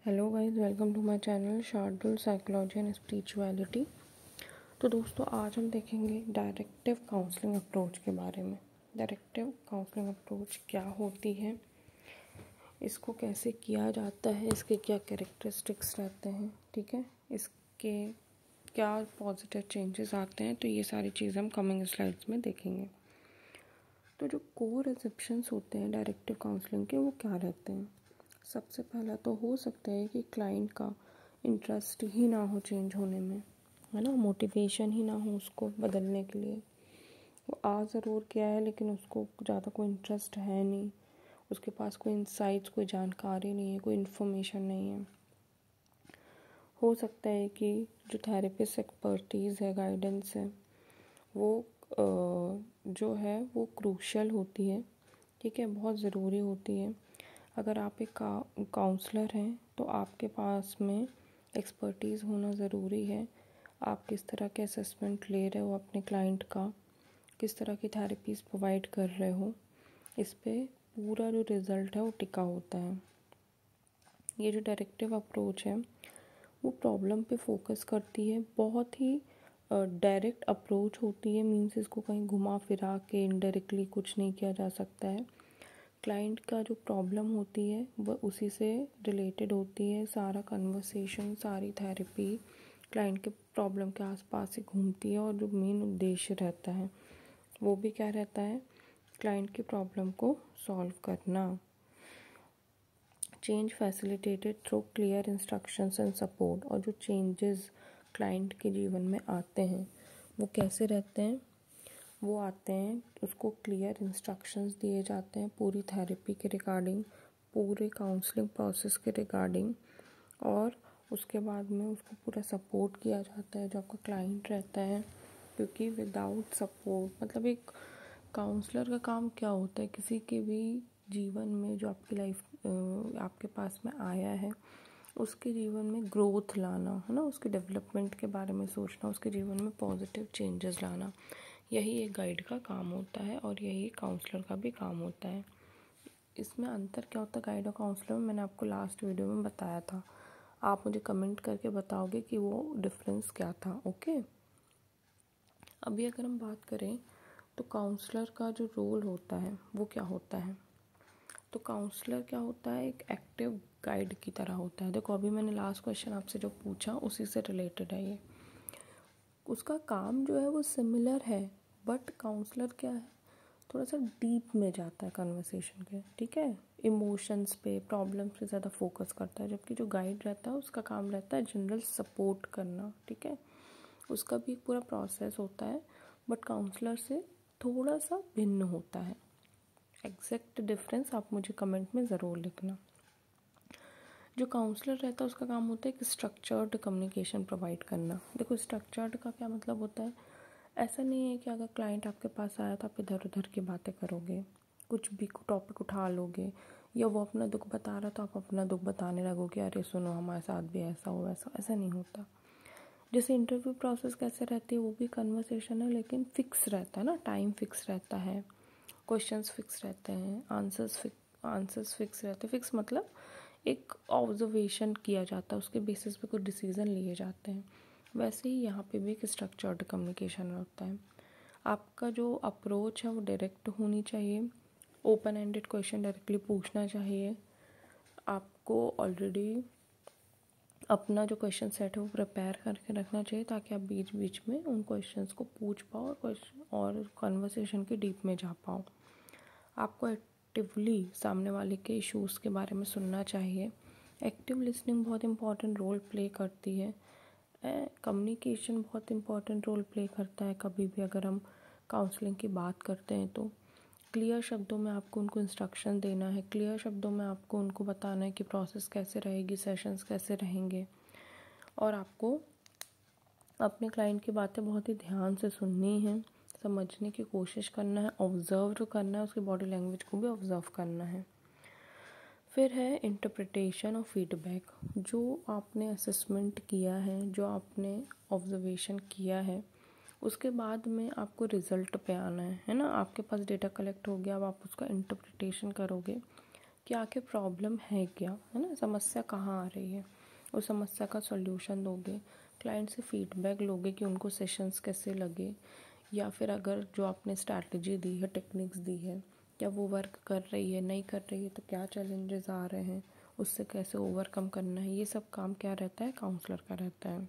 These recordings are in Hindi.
Hello guys, welcome to my channel Shardul psychology and spirituality. तो दोस्तों, आज हम देखेंगे डायरेक्टिव काउंसलिंग अप्रोच के बारे में। डायरेक्टिव काउंसलिंग अप्रोच क्या होती है, इसको कैसे किया जाता है, इसके क्या कैरेक्टरिस्टिक्स रहते हैं, ठीक है, इसके क्या पॉजिटिव चेंजेस आते हैं। तो ये सारी चीज़ें हम कमिंग स्लाइड्स में देखेंगे। तो जो कोर एसेप्शंस होते हैं डायरेक्टिव काउंसलिंग के, वो क्या रहते हैं। सबसे पहला तो हो सकता है कि क्लाइंट का इंटरेस्ट ही ना हो चेंज होने में, है ना, मोटिवेशन ही ना हो उसको बदलने के लिए। वो आ ज़रूर गया है लेकिन उसको ज़्यादा कोई इंटरेस्ट है नहीं, उसके पास कोई इंसाइट्स, कोई जानकारी नहीं है, कोई इन्फॉर्मेशन नहीं है। हो सकता है कि जो थेरेपिस्ट एक्सपर्टीज़ है, गाइडेंस है, वो जो है वो क्रूशियल होती है, ठीक है, बहुत ज़रूरी होती है। अगर आप एक काउंसलर हैं तो आपके पास में एक्सपर्टीज़ होना ज़रूरी है। आप किस तरह के असेसमेंट ले रहे हो अपने क्लाइंट का, किस तरह की थेरेपीज़ प्रोवाइड कर रहे हो, इस पे पूरा जो रिज़ल्ट है वो टिका होता है। ये जो डायरेक्टिव अप्रोच है वो प्रॉब्लम पे फोकस करती है, बहुत ही डायरेक्ट अप्रोच होती है। मीन्स इसको कहीं घुमा फिरा के इनडायरेक्टली कुछ नहीं किया जा सकता है। क्लाइंट का जो प्रॉब्लम होती है वह उसी से रिलेटेड होती है। सारा कन्वर्सेशन, सारी थेरेपी क्लाइंट के प्रॉब्लम के आसपास ही घूमती है, और जो मेन उद्देश्य रहता है वो भी क्या रहता है, क्लाइंट की प्रॉब्लम को सॉल्व करना। Change facilitated through clear instructions and support. और जो चेंजेस क्लाइंट के जीवन में आते हैं वो कैसे रहते हैं, वो आते हैं, उसको क्लियर इंस्ट्रक्शंस दिए जाते हैं पूरी थेरेपी के रिगार्डिंग, पूरे काउंसलिंग प्रोसेस के रिगार्डिंग, और उसके बाद में उसको पूरा सपोर्ट किया जाता है जो आपका क्लाइंट रहता है। क्योंकि विदाउट सपोर्ट, मतलब एक काउंसलर का काम क्या होता है, किसी के भी जीवन में जो आपकी लाइफ आपके पास में आया है उसके जीवन में ग्रोथ लाना, है ना, उसके डेवलपमेंट के बारे में सोचना, उसके जीवन में पॉजिटिव चेंजेस लाना, यही एक गाइड का काम होता है और यही काउंसलर का भी काम होता है। इसमें अंतर क्या होता है गाइड और काउंसलर में, मैंने आपको लास्ट वीडियो में बताया था। आप मुझे कमेंट करके बताओगे कि वो डिफरेंस क्या था। ओके, अभी अगर हम बात करें तो काउंसलर का जो रोल होता है वो क्या होता है। तो काउंसलर क्या होता है, एक एक्टिव गाइड की तरह होता है। देखो, अभी मैंने लास्ट क्वेश्चन आपसे जो पूछा उसी से रिलेटेड है ये। उसका काम जो है वो सिमिलर है, बट काउंसलर क्या है, थोड़ा सा डीप में जाता है कन्वर्सेशन के, ठीक है, इमोशंस पे, प्रॉब्लम पे ज़्यादा फोकस करता है। जबकि जो गाइड रहता है उसका काम रहता है जनरल सपोर्ट करना, ठीक है, उसका भी एक पूरा प्रोसेस होता है, बट काउंसलर से थोड़ा सा भिन्न होता है। एग्जैक्ट डिफरेंस आप मुझे कमेंट में ज़रूर लिखना। जो काउंसलर रहता है उसका काम होता है कि स्ट्रक्चर्ड कम्युनिकेशन प्रोवाइड करना। देखो, स्ट्रक्चर्ड का क्या मतलब होता है, ऐसा नहीं है कि अगर क्लाइंट आपके पास आया तो आप इधर उधर की बातें करोगे, कुछ भी टॉपिक उठा लोगे, या वो अपना दुख बता रहा तो आप अपना दुख बताने लगोगे, अरे सुनो हमारे साथ भी ऐसा हो वैसा, ऐसा नहीं होता। जैसे इंटरव्यू प्रोसेस कैसे रहती है, वो भी कन्वर्सेशन है लेकिन फिक्स रहता है ना, टाइम फिक्स रहता है, क्वेश्चंस फिक्स रहते हैं, आंसर्स फिक्स रहते हैं। फिक्स मतलब एक ऑब्जर्वेशन किया जाता है, उसके बेसिस पे कुछ डिसीजन लिए जाते हैं। वैसे ही यहाँ पे भी एक स्ट्रक्चर्ड कम्युनिकेशन होता है। आपका जो अप्रोच है वो डायरेक्ट होनी चाहिए, ओपन एंडेड क्वेश्चन डायरेक्टली पूछना चाहिए। आपको ऑलरेडी अपना जो क्वेश्चन सेट है वो प्रिपेयर करके रखना चाहिए, ताकि आप बीच बीच में उन क्वेश्चंस को पूछ पाओ और कन्वर्सेशन के डीप में जा पाओ। आपको एक्टिवली सामने वाले के इश्यूज़ के बारे में सुनना चाहिए। एक्टिव लिसनिंग बहुत इंपॉर्टेंट रोल प्ले करती है। कम्युनिकेशन बहुत इंपॉर्टेंट रोल प्ले करता है। कभी भी अगर हम काउंसलिंग की बात करते हैं तो क्लियर शब्दों में आपको उनको इंस्ट्रक्शन देना है, क्लियर शब्दों में आपको उनको बताना है कि प्रोसेस कैसे रहेगी, सेशंस कैसे रहेंगे, और आपको अपने क्लाइंट की बातें बहुत ही ध्यान से सुननी है, समझने की कोशिश करना है, ऑब्ज़र्व करना है, उसकी बॉडी लैंग्वेज को भी ऑब्ज़र्व करना है। फिर है इंटरप्रिटेशन और फीडबैक। जो आपने असेसमेंट किया है, जो आपने ऑब्जर्वेशन किया है, उसके बाद में आपको रिज़ल्ट पे आना है ना। आपके पास डेटा कलेक्ट हो गया, अब आप उसका इंटरप्रिटेशन करोगे कि आखिर प्रॉब्लम है क्या, है ना, समस्या कहाँ आ रही है। उस समस्या का सॉल्यूशन दोगे, क्लाइंट से फीडबैक लोगे कि उनको सेशंस कैसे लगे, या फिर अगर जो आपने स्ट्रैटेजी दी है, टेक्निक्स दी है, क्या वो वर्क कर रही है, नहीं कर रही है, तो क्या चैलेंजेस आ रहे हैं, उससे कैसे ओवरकम करना है। ये सब काम क्या रहता है, काउंसलर का रहता है।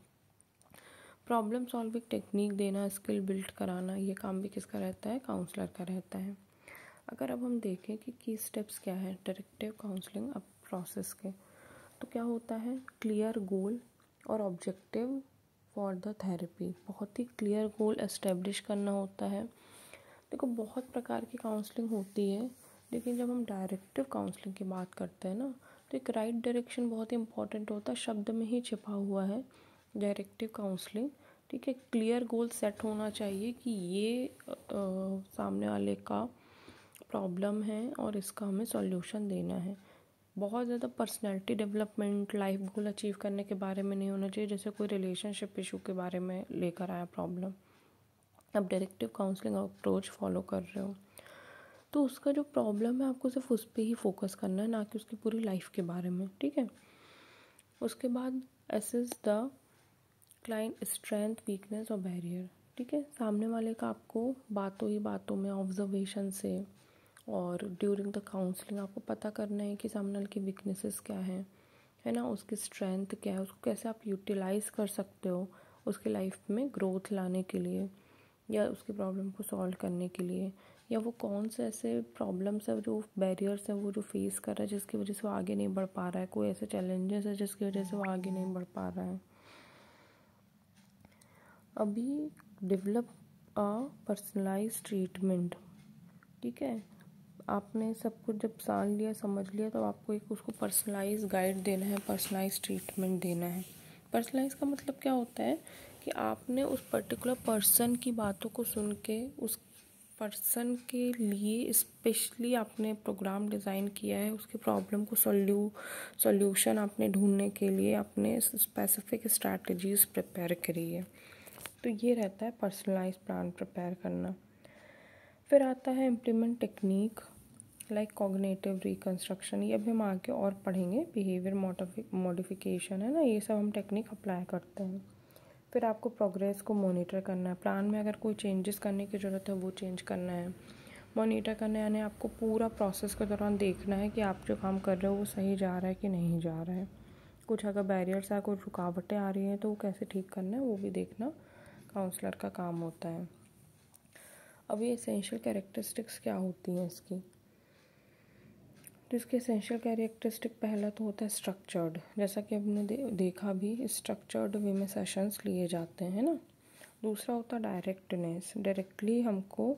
प्रॉब्लम सॉल्विंग टेक्निक देना, स्किल बिल्ड कराना, ये काम भी किसका रहता है, काउंसलर का रहता है। अगर अब हम देखें कि की स्टेप्स क्या है डायरेक्टिव काउंसलिंग अब प्रोसेस के, तो क्या होता है, क्लियर गोल और ऑब्जेक्टिव फॉर द थेरेपी। बहुत ही क्लियर गोल एस्टेब्लिश करना होता है। देखो बहुत प्रकार की काउंसलिंग होती है, लेकिन जब हम डायरेक्टिव काउंसलिंग की बात करते हैं ना, तो एक राइट डायरेक्शन बहुत ही इंपॉर्टेंट होता है, शब्द में ही छिपा हुआ है डायरेक्टिव काउंसलिंग। ठीक है, क्लियर गोल सेट होना चाहिए कि ये सामने वाले का प्रॉब्लम है और इसका हमें सॉल्यूशन देना है। बहुत ज़्यादा personality development, life goal achieve करने के बारे में नहीं होना चाहिए, जैसे कोई रिलेशनशिप इशू के बारे में लेकर आया प्रॉब्लम। अब डायरेक्टिव काउंसलिंग अप्रोच फॉलो कर रहे हो तो उसका जो प्रॉब्लम है आपको सिर्फ उस पर ही फोकस करना है, ना कि उसकी पूरी लाइफ के बारे में। ठीक है, उसके बाद assess the client strength, weakness और बैरियर। ठीक है, सामने वाले का आपको बातों ही बातों में, ऑब्जर्वेशन से और ड्यूरिंग द काउंसलिंग आपको पता करना है कि सामने वाले की वीकनेसेस क्या है ना, उसकी स्ट्रेंथ क्या है, उसको कैसे आप यूटिलाइज़ कर सकते हो उसकी लाइफ में ग्रोथ लाने के लिए, या उसकी प्रॉब्लम को सॉल्व करने के लिए, या वो कौन से ऐसे प्रॉब्लम्स है, जो बैरियर्स है वो जो फेस कर रहा है जिसकी वजह से वो आगे नहीं बढ़ पा रहा है, कोई ऐसे चैलेंजेस है जिसकी वजह से वो आगे नहीं बढ़ पा रहा है। अभी डेवलप अ पर्सनलाइज ट्रीटमेंट। ठीक है, आपने सब कुछ जब जान लिया, समझ लिया, तो आपको एक उसको पर्सनलाइज गाइड देना है, पर्सनलाइज ट्रीटमेंट देना है। पर्सनलाइज का मतलब क्या होता है कि आपने उस पर्टिकुलर पर्सन की बातों को सुन के उस पर्सन के लिए स्पेशली आपने प्रोग्राम डिज़ाइन किया है, उसकी प्रॉब्लम को सॉल्यूशन आपने ढूंढने के लिए आपने स्पेसिफिक स्ट्रैटेजीज प्रिपेयर करी है। तो ये रहता है पर्सनलाइज प्लान प्रिपेयर करना। फिर आता है implement technique like cognitive reconstruction. ये अभी हम आगे और पढ़ेंगे, बिहेवियर मॉडिफिकेशन, है ना, ये सब हम टेक्निक अप्लाई करते हैं। फिर आपको प्रोग्रेस को मॉनिटर करना है, प्लान में अगर कोई चेंजेस करने की ज़रूरत है वो चेंज करना है। मॉनिटर करना यानी आपको पूरा प्रोसेस के दौरान देखना है कि आप जो काम कर रहे हो वो सही जा रहा है कि नहीं जा रहा है। कुछ अगर बैरियर्स है, कुछ रुकावटें आ रही हैं तो वो कैसे ठीक करना है वो भी देखना काउंसलर का काम होता है। अब ये एसेंशियल कैरेक्टरिस्टिक्स क्या होती हैं इसकी, तो इसके एसेंशियल कैरेक्टरिस्टिक पहला तो होता है स्ट्रक्चर्ड, जैसा कि हमने देखा भी स्ट्रक्चर्ड वे में सेशंस लिए जाते हैं ना। दूसरा होता है डायरेक्टनेस, डायरेक्टली हमको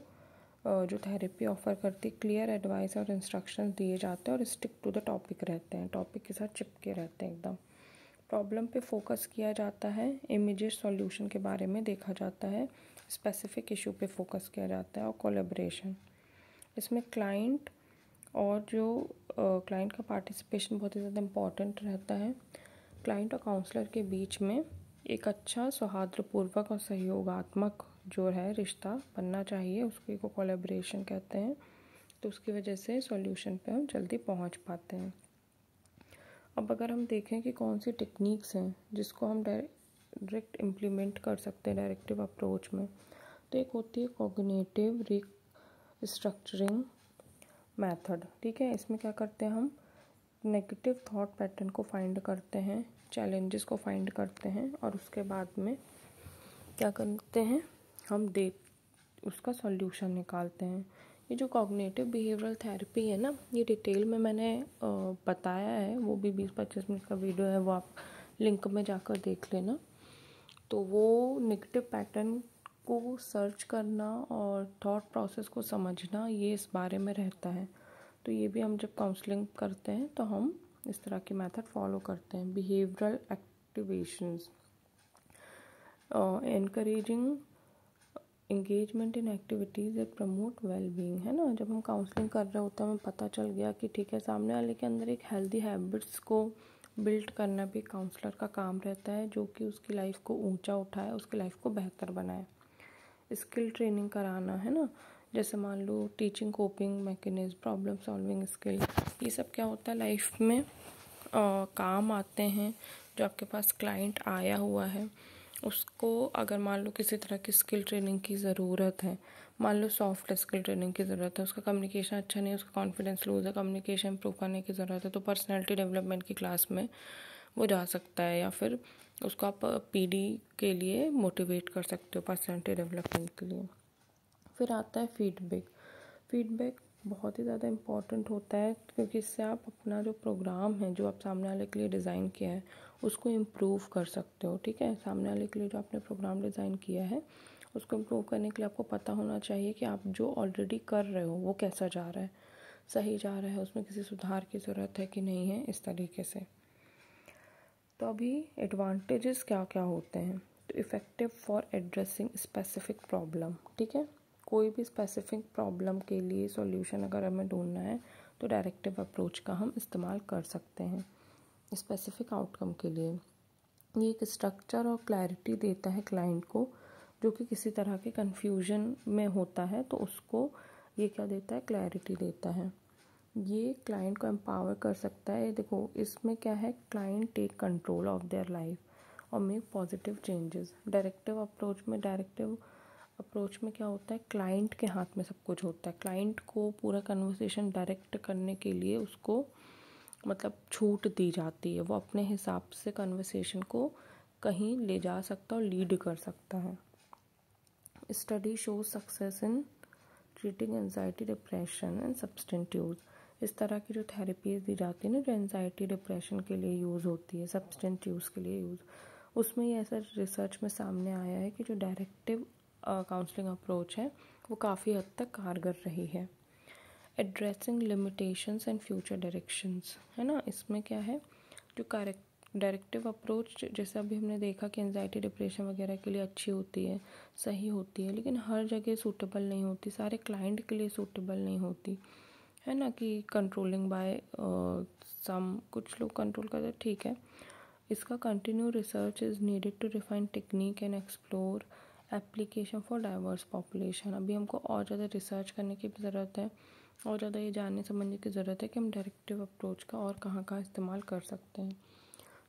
जो थेरेपी ऑफर करती, क्लियर एडवाइस और इंस्ट्रक्शंस दिए जाते हैं और स्टिक टू द टॉपिक रहते हैं, टॉपिक के साथ चिपके रहते हैं एकदम। प्रॉब्लम पे फोकस किया जाता है, इमीडिएट सॉल्यूशन के बारे में देखा जाता है, स्पेसिफिक इशू पे फोकस किया जाता है, और कोलैबोरेशन। इसमें क्लाइंट और जो क्लाइंट का पार्टिसिपेशन बहुत ही ज़्यादा इम्पॉर्टेंट रहता है। क्लाइंट और काउंसलर के बीच में एक अच्छा सौहार्दपूर्वक और सहयोगात्मक जो है रिश्ता बनना चाहिए, उसको को कोलैबोरेशन कहते हैं। तो उसकी वजह से सॉल्यूशन पे हम जल्दी पहुंच पाते हैं। अब अगर हम देखें कि कौन सी टेक्निक्स हैं जिसको हम डायरेक्ट इम्प्लीमेंट कर सकते हैं डायरेक्टिव अप्रोच में, तो एक होती है कॉग्निटिव रिस्ट्रक्चरिंग मेथड। ठीक है, इसमें क्या करते हैं, हम नेगेटिव थॉट पैटर्न को फाइंड करते हैं, चैलेंजेस को फाइंड करते हैं, और उसके बाद में क्या करते हैं, हम उसका सॉल्यूशन निकालते हैं। ये जो कॉग्निटिव बिहेवियरल थेरेपी है ना, ये डिटेल में मैंने बताया है, वो भी 20-25 मिनट का वीडियो है, वो आप लिंक में जाकर देख लेना। तो वो नेगेटिव पैटर्न को सर्च करना और थॉट प्रोसेस को समझना, ये इस बारे में रहता है। तो ये भी हम जब काउंसलिंग करते हैं तो हम इस तरह की मेथड फॉलो करते हैं। Behavioural activations, encouraging engagement in activities that promote wellbeing, है ना। जब हम काउंसलिंग कर रहे होते हैं हमें पता चल गया कि ठीक है, सामने वाले के अंदर एक हेल्दी हैबिट्स को बिल्ड करना भी काउंसलर का काम रहता है, जो कि उसकी लाइफ को ऊंचा उठाए, उसकी लाइफ को बेहतर बनाए। स्किल ट्रेनिंग कराना, है ना, जैसे मान लो teaching coping mechanism, problem solving skill, ये सब क्या होता है लाइफ में काम आते हैं। जो आपके पास क्लाइंट आया हुआ है उसको अगर मान लो किसी तरह की स्किल ट्रेनिंग की ज़रूरत है, मान लो सॉफ्ट स्किल ट्रेनिंग की ज़रूरत है, उसका कम्युनिकेशन अच्छा नहीं है, उसका कॉन्फिडेंस लूज़ है, कम्युनिकेशन इम्प्रूव करने की ज़रूरत है, तो पर्सनैलिटी डेवलपमेंट की क्लास में वो जा सकता है, या फिर उसको आप पीडी के लिए मोटिवेट कर सकते हो पर्सनैलिटी डेवलपमेंट के लिए। फिर आता है फीडबैक। फीडबैक बहुत ही ज़्यादा इम्पॉर्टेंट होता है, क्योंकि इससे आप अपना जो प्रोग्राम है जो आप सामने वाले के लिए डिज़ाइन किया है उसको इम्प्रूव कर सकते हो। ठीक है, सामने वाले के लिए जो आपने प्रोग्राम डिज़ाइन किया है उसको इम्प्रूव करने के लिए आपको पता होना चाहिए कि आप जो ऑलरेडी कर रहे हो वो कैसा जा रहा है, सही जा रहा है, उसमें किसी सुधार की ज़रूरत है कि नहीं है, इस तरीके से। तो अभी एडवांटेजेस क्या क्या होते हैं। तो effective for addressing specific problem. ठीक है, कोई भी स्पेसिफिक प्रॉब्लम के लिए सॉल्यूशन अगर हमें ढूंढना है तो डायरेक्टिव अप्रोच का हम इस्तेमाल कर सकते हैं स्पेसिफिक आउटकम के लिए। ये एक स्ट्रक्चर और क्लैरिटी देता है क्लाइंट को, जो कि किसी तरह के कन्फ्यूजन में होता है तो उसको ये क्या देता है, क्लैरिटी देता है। ये क्लाइंट को एम्पावर कर सकता है। देखो इसमें क्या है, client take control of their life और make positive changes. Directive approach में क्या होता है, क्लाइंट के हाथ में सब कुछ होता है। क्लाइंट को पूरा कन्वर्सेशन डायरेक्ट करने के लिए उसको मतलब छूट दी जाती है, वो अपने हिसाब से कन्वर्सेशन को कहीं ले जा सकता है और लीड कर सकता है। Study shows success in treating anxiety, depression and substance use. इस तरह की जो थेरेपीज दी जाती है ना, जो एंजाइटी डिप्रेशन के लिए यूज़ होती है, सब्सटेंस यूज़ के लिए यूज़, उसमें ये ऐसा रिसर्च में सामने आया है कि जो डायरेक्टिव काउंसलिंग अप्रोच है वो काफ़ी हद तक कारगर रही है। Addressing limitations and future directions, है ना, इसमें क्या है, जो डायरेक्टिव अप्रोच जैसे अभी हमने देखा कि एंजाइटी डिप्रेशन वगैरह के लिए अच्छी होती है, सही होती है, लेकिन हर जगह सूटेबल नहीं होती, सारे क्लाइंट के लिए सूटेबल नहीं होती, है ना, कि कंट्रोलिंग बाय सम, कुछ लोग कंट्रोल करते, ठीक है। इसका continue research is needed to refine technique and explore application for diverse population. अभी हमको और ज़्यादा रिसर्च करने की भी ज़रूरत है, और ज़्यादा ये जानने समझने की ज़रूरत है कि हम डायरेक्टिव अप्रोच का और कहाँ कहाँ इस्तेमाल कर सकते हैं।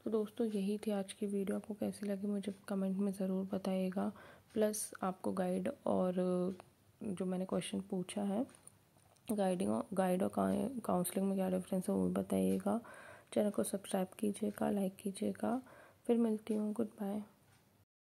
तो दोस्तों यही थी आज की वीडियो। आपको कैसी लगी मुझे कमेंट में ज़रूर बताइएगा। प्लस आपको गाइड और जो मैंने क्वेश्चन पूछा है, गाइड और काउंसलिंग में क्या डिफरेंस है वो भी बताइएगा। चैनल को सब्सक्राइब कीजिएगा, लाइक कीजिएगा। फिर मिलती हूँ, गुड बाय।